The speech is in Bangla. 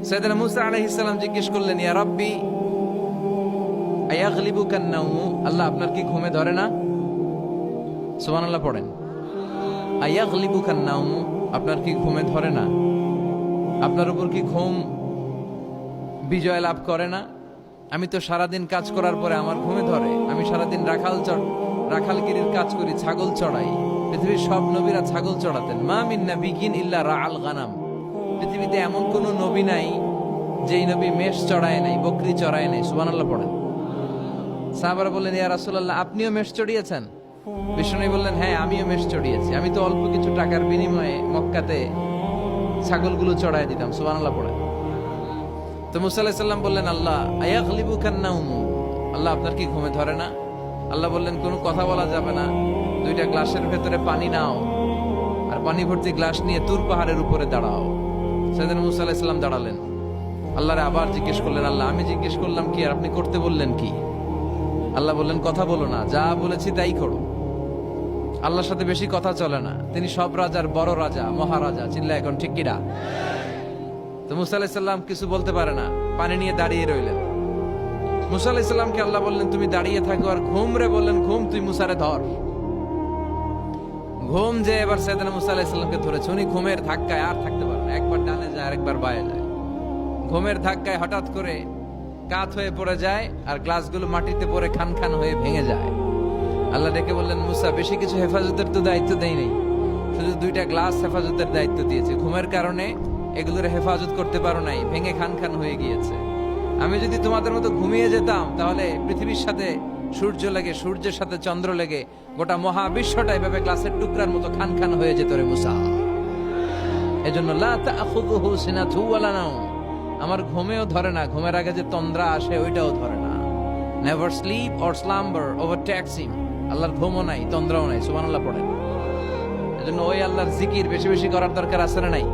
সাইয়েদনা মুসা আলাইহিস সালাম জিজ্ঞেস করলেন, ইয়া রাব্বি আয়াগলিবুকান নাওমু, আল্লাহ আপনার কি ঘুমে ধরে না? সুবহানাল্লাহ পড়েন। আয়াগলিবুকান নাওমু, আপনার কি ঘুমে ধরে না? আপনার উপর কি ঘুম বিজয় লাভ করে না? আমি তো সারাদিন কাজ করার পরে আমার ঘুমে ধরে। আমি সারাদিন রাখালগিরির কাজ করি, ছাগল চড়াই। পৃথিবীর সব নবীরা ছাগল চড়াতেন। মা মিন নাবিয়িন ইল্লা রাআল গানাম, পৃথিবীতে এমন কোন নবী নাই যেই নবী মেষ চড়ায় নাই, বকরি চড়ায় নাই। সুবহানাল্লাহ পড়েন। সাহাবারা বললেন, ইয়া রাসূলুল্লাহ আপনিও মেষ চড়িয়েছেন? বিষ্ণু বললেন, হ্যাঁ আমিও মেষ চড়িয়েছি। আমি তো অল্প কিছু টাকার বিনিময়ে মক্কাতে ছাগলগুলো চড়ায় দিতাম। সুবহানাল্লাহ পড়েন। তো মুসা আলাইহিস সালাম বললেন, আল্লাহ আয়াগলিবুকান নাওমু, আল্লাহ আপনার কি ঘুমে ধরে না? আল্লাহ বললেন, কোনো কথা বলা যাবে না, দুইটা গ্লাসের ভেতরে পানি নাও আর পানি ভর্তি গ্লাস নিয়ে তুর পাহাড়ের উপরে দাঁড়াও। সাইয়েদনা মুসা আলাইহিস সালাম দাঁড়ালেন। আল্লাহরে আবার জিজ্ঞেস করলেন, আল্লাহ আমি জিজ্ঞেস করলাম কি আর আপনি করতে বললেন কি? আল্লাহ বললেন, কথা বলো না, যা বলেছি তাই করো। আল্লাহর সাথে বেশি কথা চলে না, তিনি সব রাজার বড় রাজা, মহারাজা। চিল্লা এখন ঠিক কিনা? তো মুসা আলাইহিস সালাম কিছু বলতে পারে না, পানি নিয়ে দাঁড়িয়ে রইলেন। মুসা আলাইহিস সালামকে আল্লাহ বললেন, তুমি দাঁড়িয়ে থাকো। আর ঘুম রে বললেন, ঘুম তুই মুসারে ধর। ঘুম যে এবার সাইয়েদনা মুসা আলাইহিস সালামকে ধরেছে। উনি ঘুমের ধাক্কায় আর থাকতে পারে না, একবার ডানে যায় আরেকবার বায়ে যায়। ঘুমের ধাক্কায় হঠাৎ করে কাত হয়ে পড়ে যায় আর গ্লাসগুলো মাটিতে পড়ে খান খান হয়ে ভেঙে যায়। আল্লাহ ডেকে বললেন, মুসা বেশি কিছু হেফাজতের তো দায়িত্ব দেই নেই, শুধু দুইটা গ্লাস হেফাজতের দায়িত্ব দিয়েছে। ঘুমের কারণে এগুলোর হেফাজত করতে পারো নাই, ভেঙে খান খান হয়ে গিয়েছে। আমি যদি তোমাদের মতো ঘুমিয়ে যেতাম তাহলে পৃথিবীর সাথে সূর্য লেগে, সূর্যের সাথে চন্দ্র লেগে গোটা মহাবিশ্বটা এভাবে গ্লাসের টুকরার মতো খান খান হয়ে যেত রে মুসা। এজন্য লা তাখুযুহু সিনাতু ওয়ালা নাওম, আমার ঘুমেও ধরে না, ঘুমের আগে যে তন্দ্রা আসে ওইটাও ধরে না। Never slip or slumber overtakes him, আল্লাহর ঘুমও নাই, তন্দ্রাও নাই। সুবহানাল্লাহ পড়েন। এজন্য ওই আল্লাহর জিকির বেশি বেশি করার দরকার আছে না নাই?